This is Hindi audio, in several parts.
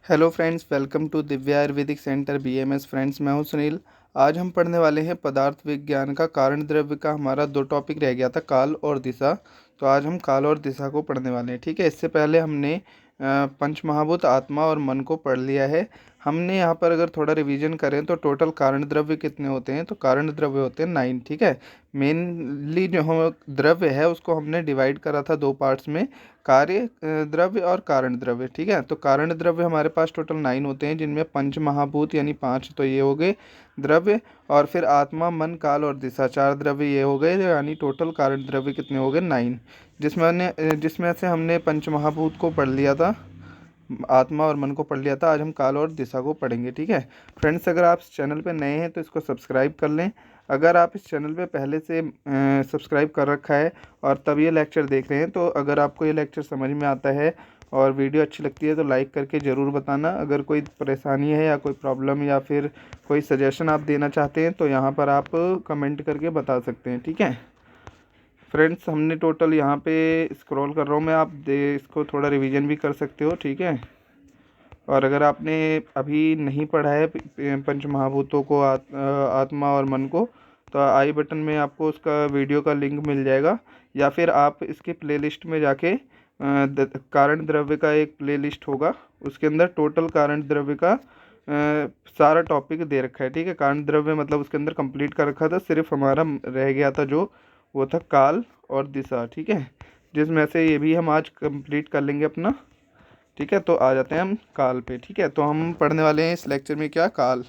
Hello friends, welcome to Divya ayurvedic centre BMS. Friends, मैं हूं सुनील। आज हम पढ़ने वाले हैं पदार्थ विज्ञान का कारण द्रव्य का। हमारा दो टॉपिक रह गया था, काल और दिशा। तो आज हम काल और दिशा को पढ़ने वाले हैं। ठीक है, इससे पहले हमने पंचमहाभूत, आत्मा और मन को पढ़ लिया है। हमने यहाँ पर अगर थोड़ा रिवीजन करें तो टोटल कारण द्रव्य कितने होते हैं, तो कारण द्रव्य होते हैं 9। ठीक है, मेनली जो हम द्रव्य है उसको हमने डिवाइड करा था दो पार्ट्स में, कार्य द्रव्य और कारण द्रव्य। ठीक है, तो कारण द्रव्य हमारे पास टोटल 9 होते हैं, जिनमें पंच महाभूत यानी 5 तो ये हो गए द्रव्य, और फिर आत्मा, मन, काल और दिशा 4 द्रव्य ये हो गए। यानी टोटल कारण द्रव्य कितने हो गए, 9। जिसमें से हमने पंच महाभूत को पढ़ लिया था, आत्मा और मन को पढ़ लिया था। आज हम काल और दिशा को पढ़ेंगे। ठीक है फ्रेंड्स, अगर आप इस चैनल पे नए हैं तो इसको सब्सक्राइब कर लें। अगर आप इस चैनल पे पहले से सब्सक्राइब कर रखा है और तब ये लेक्चर देख रहे हैं, तो अगर आपको ये लेक्चर समझ में आता है और वीडियो अच्छी लगती है तो लाइक करके ज़रूर बताना। अगर कोई परेशानी है या कोई प्रॉब्लम या फिर कोई सजेशन आप देना चाहते हैं तो यहाँ पर आप कमेंट करके बता सकते हैं। ठीक है फ्रेंड्स, हमने टोटल यहाँ पे स्क्रॉल कर रहा हूँ मैं, आप इसको थोड़ा रिवीजन भी कर सकते हो। ठीक है, और अगर आपने अभी नहीं पढ़ा है पंच महाभूतों को, आत्मा और मन को, तो आई बटन में आपको उसका वीडियो का लिंक मिल जाएगा, या फिर आप इसके प्लेलिस्ट में जाके कारण द्रव्य का एक प्लेलिस्ट होगा, उसके अंदर टोटल कारण द्रव्य का सारा टॉपिक दे रखा है। ठीक है, कारण द्रव्य मतलब उसके अंदर कंप्लीट कर रखा था, सिर्फ हमारा रह गया था जो वो था काल और दिशा। ठीक है, जिसमें से ये भी हम आज कंप्लीट कर लेंगे अपना। ठीक है, तो आ जाते हैं हम काल पे। ठीक है, तो हम पढ़ने वाले हैं इस लेक्चर में क्या, काल।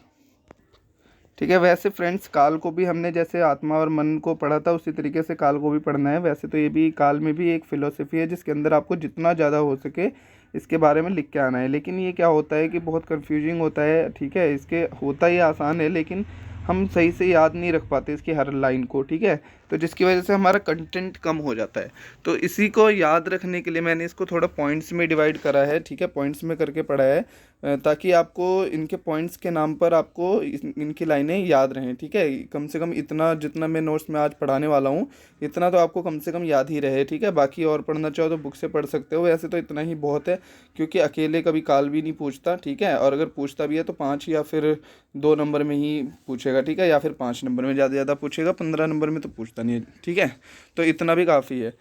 ठीक है, वैसे फ्रेंड्स काल को भी हमने जैसे आत्मा और मन को पढ़ा था उसी तरीके से काल को भी पढ़ना है। वैसे तो ये भी, काल में भी एक फ़िलोसफी है जिसके अंदर आपको जितना ज़्यादा हो सके इसके बारे में लिख के आना है। लेकिन ये क्या होता है कि बहुत कंफ्यूजिंग होता है। ठीक है, इसके होता ही आसान है लेकिन हम सही से याद नहीं रख पाते इसकी हर लाइन को। ठीक है, तो जिसकी वजह से हमारा कंटेंट कम हो जाता है। तो इसी को याद रखने के लिए मैंने इसको थोड़ा पॉइंट्स में डिवाइड करा है। ठीक है, पॉइंट्स में करके पढ़ा है ताकि आपको इनके पॉइंट्स के नाम पर आपको इनकी लाइनें याद रहें। ठीक है, कम से कम इतना जितना मैं नोट्स में आज पढ़ाने वाला हूँ इतना तो आपको कम से कम याद ही रहे। ठीक है, बाकी और पढ़ना चाहो तो बुक से पढ़ सकते हो, वैसे तो इतना ही बहुत है क्योंकि अकेले कभी काल भी नहीं पूछता। ठीक है, और अगर पूछता भी है तो 5 या फिर 2 नंबर में ही पूछेगा। ठीक है, या फिर 5 नंबर में ज़्यादा पूछेगा, 15 नंबर में तो पूछता नहीं है। ठीक है, तो इतना भी काफ़ी है।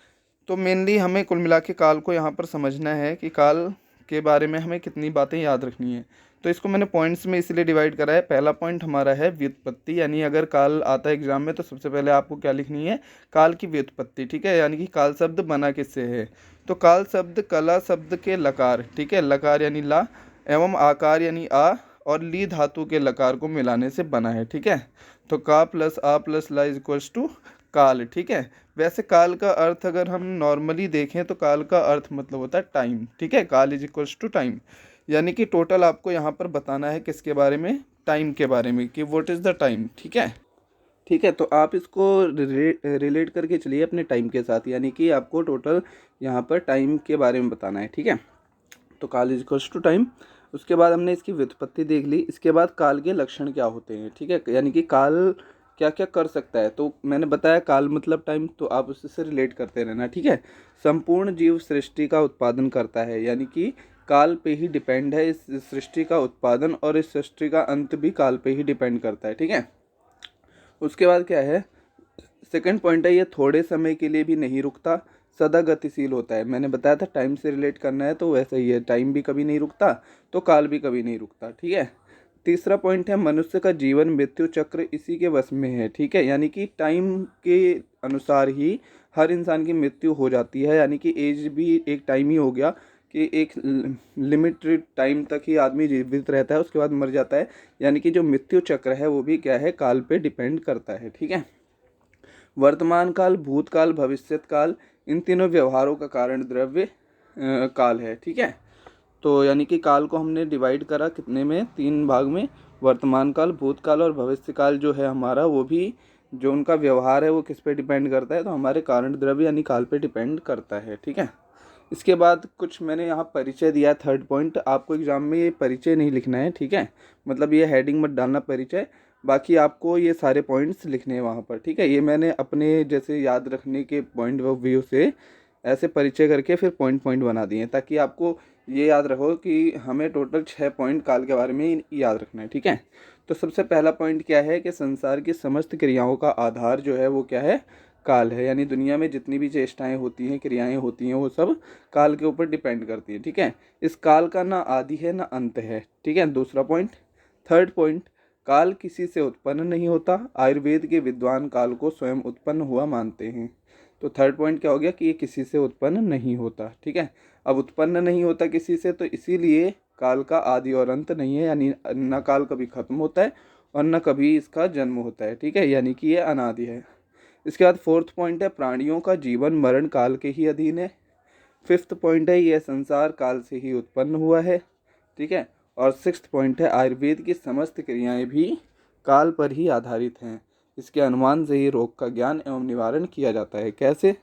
तो मेनली हमें कुल मिला के काल को यहाँ पर समझना है कि काल के बारे में हमें कितनी बातें याद रखनी है। तो इसको मैंने पॉइंट्स में इसलिए डिवाइड करा है। पहला पॉइंट हमारा है व्युत्पत्ति, यानी अगर काल आता है एग्जाम में तो सबसे पहले आपको क्या लिखनी है, काल की व्युत्पत्ति। ठीक है, यानी कि काल शब्द बना किससे है, तो काल शब्द कला शब्द के लकार, ठीक है, लकार यानी ला, एवं आकार यानी आ, और ली धातु के लकार को मिलाने से बना है। ठीक है, तो का प्लस आ प्लस ला इज इक्वल्स टू काल। ठीक है, वैसे काल का अर्थ अगर हम नॉर्मली देखें तो काल का अर्थ मतलब होता है टाइम। ठीक है, काल इज इक्वल्स टू टाइम, यानी कि टोटल आपको यहाँ पर बताना है किसके बारे में, टाइम के बारे में, कि व्हाट इज़ द टाइम। ठीक है, ठीक है, तो आप इसको रिलेट करके चलिए अपने टाइम के साथ, यानी कि आपको टोटल यहाँ पर टाइम के बारे में बताना है। ठीक है, तो काल इज इक्वल्स टू टाइम। उसके बाद हमने इसकी व्युत्पत्ति देख ली। इसके बाद काल के लक्षण क्या होते हैं। ठीक है, यानी कि काल क्या क्या कर सकता है, तो मैंने बताया काल मतलब टाइम, तो आप उससे रिलेट करते रहना। ठीक है, संपूर्ण जीव सृष्टि का उत्पादन करता है, यानी कि काल पे ही डिपेंड है इस सृष्टि का उत्पादन, और इस सृष्टि का अंत भी काल पे ही डिपेंड करता है। ठीक है, उसके बाद क्या है, सेकंड पॉइंट है, ये थोड़े समय के लिए भी नहीं रुकता, सदा गतिशील होता है। मैंने बताया था टाइम से रिलेट करना है तो वैसे ही है, टाइम भी कभी नहीं रुकता तो काल भी कभी नहीं रुकता। ठीक है, तीसरा पॉइंट है, मनुष्य का जीवन मृत्यु चक्र इसी के वश में है। ठीक है, यानी कि टाइम के अनुसार ही हर इंसान की मृत्यु हो जाती है, यानी कि एज भी एक टाइम ही हो गया कि एक लिमिटेड टाइम तक ही आदमी जीवित रहता है, उसके बाद मर जाता है। यानी कि जो मृत्यु चक्र है वो भी क्या है, काल पे डिपेंड करता है। ठीक है, वर्तमान काल, भूतकाल, भविष्यत काल, इन तीनों व्यवहारों का कारण द्रव्य काल है। ठीक है, तो यानी कि काल को हमने डिवाइड करा कितने में, 3 भाग में। वर्तमान काल, भूतकाल और भविष्य काल जो है हमारा, वो भी जो उनका व्यवहार है वो किस पे डिपेंड करता है, तो हमारे कारण द्रव्य यानी काल पे डिपेंड करता है। ठीक है, इसके बाद कुछ मैंने यहाँ परिचय दिया, थर्ड पॉइंट। आपको एग्जाम में ये परिचय नहीं लिखना है। ठीक है, मतलब ये हेडिंग मत डालना परिचय, बाकी आपको ये सारे पॉइंट्स लिखने हैं वहाँ पर। ठीक है, ये मैंने अपने जैसे याद रखने के पॉइंट ऑफ व्यू से ऐसे परिचय करके फिर पॉइंट पॉइंट बना दिए हैं ताकि आपको ये याद रखो कि हमें टोटल 6 पॉइंट काल के बारे में याद रखना है, ठीक है। तो सबसे पहला पॉइंट क्या है कि संसार की समस्त क्रियाओं का आधार जो है वो क्या है, काल है। यानी दुनिया में जितनी भी चेष्टाएं होती हैं, क्रियाएं होती हैं, वो सब काल के ऊपर डिपेंड करती है, ठीक है। इस काल का ना आदि है ना अंत है, ठीक है, दूसरा पॉइंट। थर्ड पॉइंट, काल किसी से उत्पन्न नहीं होता। आयुर्वेद के विद्वान काल को स्वयं उत्पन्न हुआ मानते हैं। तो थर्ड पॉइंट क्या हो गया कि ये किसी से उत्पन्न नहीं होता, ठीक है। अब उत्पन्न नहीं होता किसी से, तो इसीलिए काल का आदि और अंत नहीं है, यानी न काल कभी खत्म होता है और न कभी इसका जन्म होता है, ठीक है, यानी कि ये अनादि है। इसके बाद फोर्थ पॉइंट है प्राणियों का जीवन मरण काल के ही अधीन है। फिफ्थ पॉइंट है यह संसार काल से ही उत्पन्न हुआ है, ठीक है। और सिक्स्थ पॉइंट है आयुर्वेद की समस्त क्रियाएं भी काल पर ही आधारित हैं। इसके अनुमान से ही रोग का ज्ञान एवं निवारण किया जाता है। कैसे,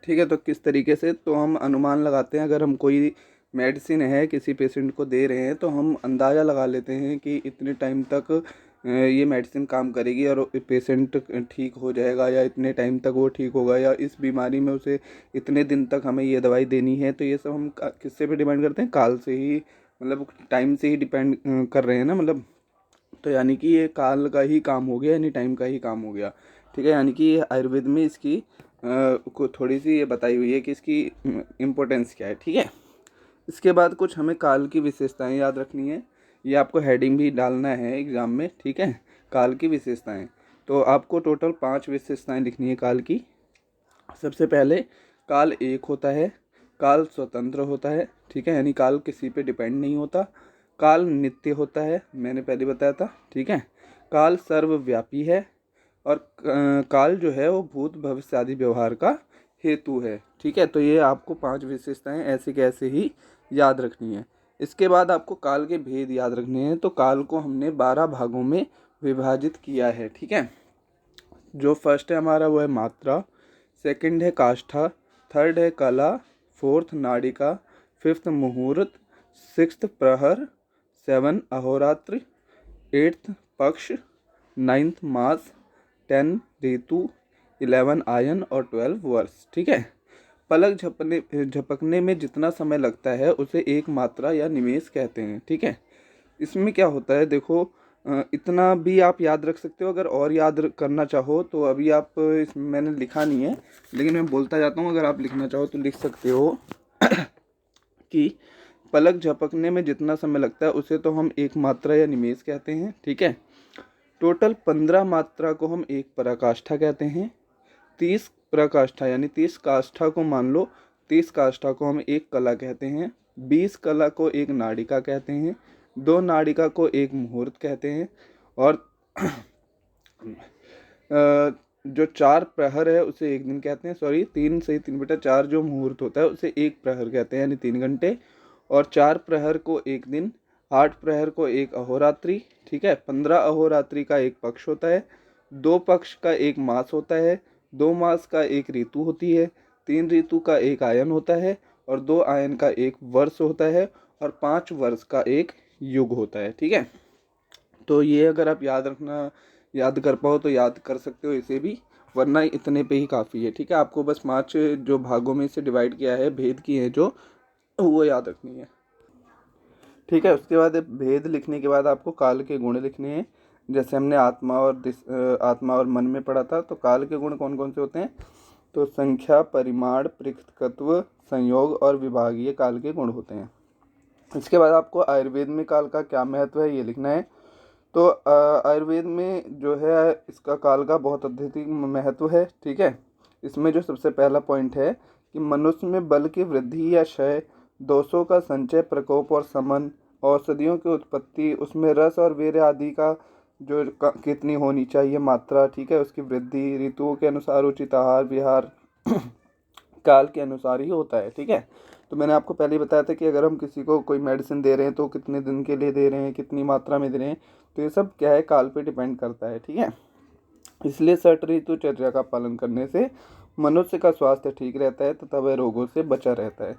ठीक है, तो किस तरीके से, तो हम अनुमान लगाते हैं। अगर हम कोई मेडिसिन है किसी पेशेंट को दे रहे हैं तो हम अंदाज़ा लगा लेते हैं कि इतने टाइम तक ये मेडिसिन काम करेगी और पेशेंट ठीक हो जाएगा, या इतने टाइम तक वो ठीक होगा, या इस बीमारी में उसे इतने दिन तक हमें ये दवाई देनी है। तो ये सब हम किससे पे डिपेंड करते हैं, काल से ही, मतलब टाइम से ही डिपेंड कर रहे हैं ना, मतलब। तो यानी कि ये काल का ही काम हो गया, यानी टाइम का ही काम हो गया, ठीक है। यानी कि आयुर्वेद में इसकी को थोड़ी सी ये बताई हुई है कि इसकी इम्पोर्टेंस क्या है, ठीक है। इसके बाद कुछ हमें काल की विशेषताएं याद रखनी है। ये आपको हेडिंग भी डालना है एग्ज़ाम में, ठीक है। काल की विशेषताएं, तो आपको टोटल 5 विशेषताएं लिखनी है काल की। सबसे पहले, काल एक होता है। काल स्वतंत्र होता है, ठीक है, यानी काल किसी पे डिपेंड नहीं होता। काल नित्य होता है, मैंने पहले बताया था, ठीक है। काल सर्वव्यापी है। और काल जो है वो भूत भविष्य आदि व्यवहार का हेतु है, ठीक है। तो ये आपको 5 विशेषताएं ऐसे कैसे ही याद रखनी है। इसके बाद आपको काल के भेद याद रखने हैं। तो काल को हमने 12 भागों में विभाजित किया है, ठीक है। जो फर्स्ट है हमारा वो है मात्रा, सेकंड है काष्ठा, थर्ड है कला, फोर्थ नाड़िका, फिफ्थ मुहूर्त, सिक्स्थ प्रहर, सेवन अहोरात्र, एट्थ पक्ष, नाइन्थ मास, 10 ऋतु, 11 आयन और 12 वर्ष, ठीक है। पलक झपकने में जितना समय लगता है उसे एक मात्रा या निमेष कहते हैं, ठीक है। इसमें क्या होता है देखो, इतना भी आप याद रख सकते हो। अगर और याद करना चाहो तो अभी आप इसमें मैंने लिखा नहीं है, लेकिन मैं बोलता जाता हूँ, अगर आप लिखना चाहो तो लिख सकते हो कि पलक झपकने में जितना समय लगता है उसे तो हम एक मात्रा या निमेष कहते हैं, ठीक है। टोटल 15 मात्रा को हम एक पराकाष्ठा कहते हैं। 30 पराकाष्ठा यानी 30 काष्ठा को मान लो, 30 काष्ठा को हम एक कला कहते हैं। 20 कला को एक नाड़िका कहते हैं। 2 नाड़िका को एक मुहूर्त कहते हैं। और जो 4 प्रहर है उसे एक दिन कहते हैं, सॉरी 3 से 3/4 जो मुहूर्त होता है उसे एक प्रहर कहते हैं, यानी 3 घंटे। और 4 प्रहर को एक दिन, 8 प्रहर को एक अहोरात्रि, ठीक है। 15 अहोरात्रि का एक पक्ष होता है। 2 पक्ष का एक मास होता है। 2 मास का एक ऋतु होती है। 3 ऋतु का एक आयन होता है। और 2 आयन का एक वर्ष होता है। और 5 वर्ष का एक युग होता है, ठीक है। तो ये अगर आप याद कर पाओ तो याद कर सकते हो इसे भी, वरना इतने पे ही काफ़ी है, ठीक है। आपको बस 5 जो भागों में इसे डिवाइड किया है, भेद किए हैं जो, वो याद रखनी है, ठीक है। उसके बाद भेद लिखने के बाद आपको काल के गुण लिखने हैं। जैसे हमने आत्मा और मन में पढ़ा था। तो काल के गुण कौन कौन से होते हैं, तो संख्या, परिमाण, पृथकत्व, संयोग और विभागीय काल के गुण होते हैं। इसके बाद आपको आयुर्वेद में काल का क्या महत्व है ये लिखना है। तो आयुर्वेद में जो है इसका काल का बहुत अत्यधिक महत्व है, ठीक है। इसमें जो सबसे पहला पॉइंट है कि मनुष्य में बल की वृद्धि या क्षय, दोषों का संचय, प्रकोप और समन, औषधियों की उत्पत्ति, उसमें रस और वीर्य आदि का जो कितनी होनी चाहिए मात्रा, ठीक है, उसकी वृद्धि, ऋतुओं के अनुसार उचित आहार विहार काल के अनुसार ही होता है, ठीक है। तो मैंने आपको पहले ही बताया था कि अगर हम किसी को कोई मेडिसिन दे रहे हैं तो कितने दिन के लिए दे रहे हैं, कितनी मात्रा में दे रहे हैं, तो ये सब क्या है, काल पे डिपेंड करता है, ठीक है। इसलिए षट ऋतुचर्या का पालन करने से मनुष्य का स्वास्थ्य ठीक रहता है तथा वह रोगों से बचा रहता है,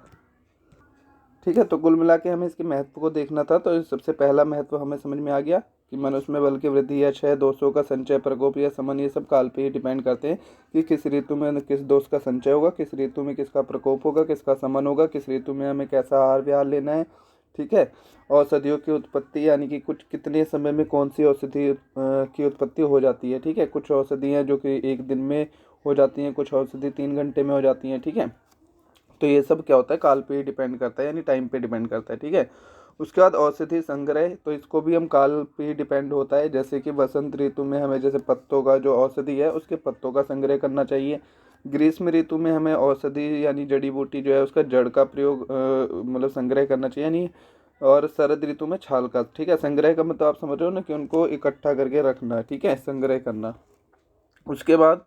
ठीक है। तो कुल मिला के हमें इसके महत्व को देखना था। तो सबसे पहला महत्व हमें समझ में आ गया कि मनुष्य में बल की वृद्धि या क्षय, दोषों का संचय, प्रकोप या समन, ये सब काल पे ही डिपेंड करते हैं कि किस ऋतु में किस दोष का संचय होगा, किस ऋतु में किसका प्रकोप होगा, किसका समन होगा, किस ऋतु में हमें कैसा आहार विहार लेना है। ठीक है। औषधियों की उत्पत्ति यानी कि कुछ कितने समय में कौन सी औषधि की उत्पत्ति हो जाती है। ठीक है। कुछ औषधियाँ जो कि एक दिन में हो जाती हैं, कुछ औषधि 3 घंटे में हो जाती हैं। ठीक है। तो ये सब क्या होता है, काल पे ही डिपेंड करता है, यानी टाइम पे डिपेंड करता है। ठीक है। उसके बाद औषधि संग्रह, तो इसको भी हम काल पे ही डिपेंड होता है। जैसे कि वसंत ऋतु में हमें जैसे पत्तों का जो औषधि है उसके पत्तों का संग्रह करना चाहिए। ग्रीष्म ऋतु में हमें औषधि यानी जड़ी बूटी जो है उसका जड़ का प्रयोग मतलब संग्रह करना चाहिए, यानी। और शरद ऋतु में छाल का। ठीक है। संग्रह का मतलब आप समझ रहे हो ना कि उनको इकट्ठा करके रखना। ठीक है, संग्रह करना। उसके बाद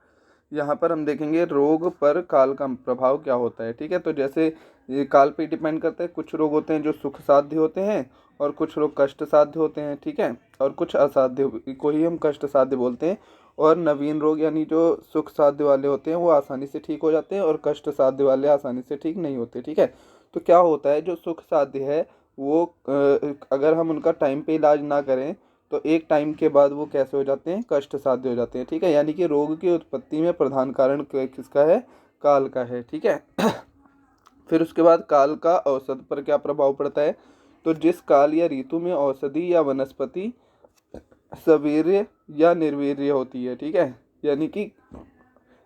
यहाँ पर हम देखेंगे रोग पर काल का प्रभाव क्या होता है। ठीक है। तो जैसे ये काल पे डिपेंड करता है, कुछ रोग होते हैं जो सुख साध्य होते हैं और कुछ रोग कष्ट साध्य होते हैं। ठीक है। और कुछ असाध्य को ही हम कष्ट साध्य बोलते हैं। और नवीन रोग यानी जो सुख साध्य वाले होते हैं वो आसानी से ठीक हो जाते हैं और कष्ट साध्य वाले आसानी से ठीक नहीं होते। ठीक है। तो क्या होता है, जो सुख साध्य है वो अगर हम उनका टाइम पे इलाज ना करें तो एक टाइम के बाद वो कैसे हो जाते हैं, कष्ट साध्य हो जाते हैं। ठीक है। यानी कि रोग की उत्पत्ति में प्रधान कारण किसका है, काल का है। ठीक है। फिर उसके बाद काल का औषध पर क्या प्रभाव पड़ता है। तो जिस काल या ऋतु में औषधि या वनस्पति सवीर्य या निर्वीर्य होती है। ठीक है। यानी कि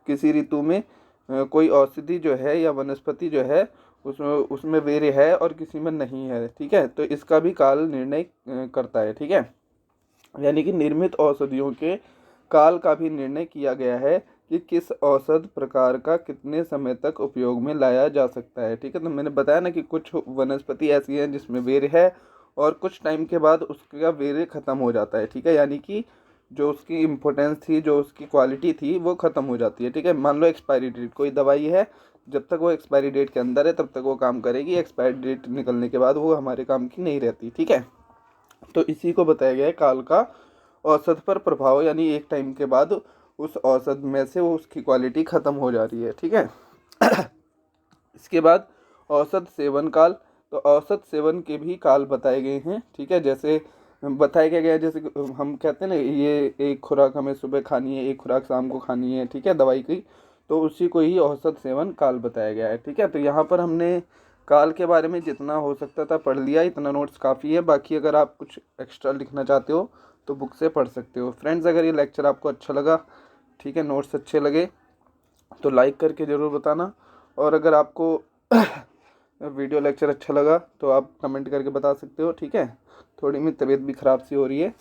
किसी ऋतु में कोई औषधि जो है या वनस्पति जो है उसमें उसमें वीर्य है और किसी में नहीं है। ठीक है। तो इसका भी काल निर्णय करता है। ठीक है। यानी कि निर्मित औषधियों के काल का भी निर्णय किया गया है कि किस औषध प्रकार का कितने समय तक उपयोग में लाया जा सकता है। ठीक है। तो मैंने बताया ना कि कुछ वनस्पति ऐसी हैं जिसमें वीर्य है और कुछ टाइम के बाद उसका वीर्य खत्म हो जाता है। ठीक है। यानी कि जो उसकी इम्पोर्टेंस थी, जो उसकी क्वालिटी थी, वो खत्म हो जाती है। ठीक है। मान लो एक्सपायरी डेट, कोई दवाई है, जब तक वो एक्सपायरी डेट के अंदर है तब तक वो काम करेगी, एक्सपायरी डेट निकलने के बाद वो हमारे काम की नहीं रहती। ठीक है। तो इसी को बताया गया है काल का औसत पर प्रभाव, यानी एक टाइम के बाद उस औसत में से वो उसकी क्वालिटी ख़त्म हो जा रही है। ठीक है। इसके बाद औसत सेवन काल, तो औसत सेवन के भी काल बताए गए हैं। ठीक है। जैसे बताया क्या गया है, जैसे हम कहते हैं ना ये एक खुराक हमें सुबह खानी है, एक खुराक शाम को खानी है। ठीक है, दवाई की। तो उसी को ही औसत सेवन काल बताया गया है। ठीक है। तो यहाँ पर हमने काल के बारे में जितना हो सकता था पढ़ लिया, इतना नोट्स काफ़ी है। बाकी अगर आप कुछ एक्स्ट्रा लिखना चाहते हो तो बुक से पढ़ सकते हो। फ्रेंड्स, अगर ये लेक्चर आपको अच्छा लगा, ठीक है, नोट्स अच्छे लगे तो लाइक करके ज़रूर बताना। और अगर आपको वीडियो लेक्चर अच्छा लगा तो आप कमेंट करके बता सकते हो। ठीक है। थोड़ी मेरी तबीयत भी ख़राब सी हो रही है,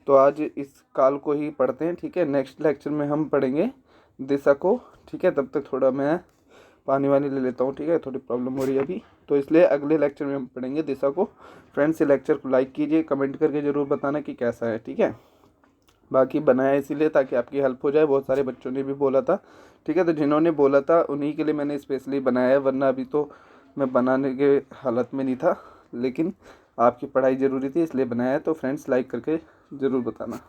तो आज इस काल को ही पढ़ते हैं। ठीक है। नेक्स्ट लेक्चर में हम पढ़ेंगे दिशा को। ठीक है। तब तक थोड़ा मैं पानी वानी ले लेता हूँ। ठीक है, थोड़ी प्रॉब्लम हो रही है अभी, तो इसलिए अगले लेक्चर में हम पढ़ेंगे दिशा को। फ्रेंड्स, ये लेक्चर को लाइक कीजिए, कमेंट करके ज़रूर बताना कि कैसा है। ठीक है। बाकी बनाया इसीलिए ताकि आपकी हेल्प हो जाए, बहुत सारे बच्चों ने भी बोला था। ठीक है। तो जिन्होंने बोला था उन्हीं के लिए मैंने स्पेशली बनाया है, वरना अभी तो मैं बनाने के हालत में नहीं था, लेकिन आपकी पढ़ाई ज़रूरी थी इसलिए बनाया है। तो फ्रेंड्स, लाइक करके ज़रूर बताना।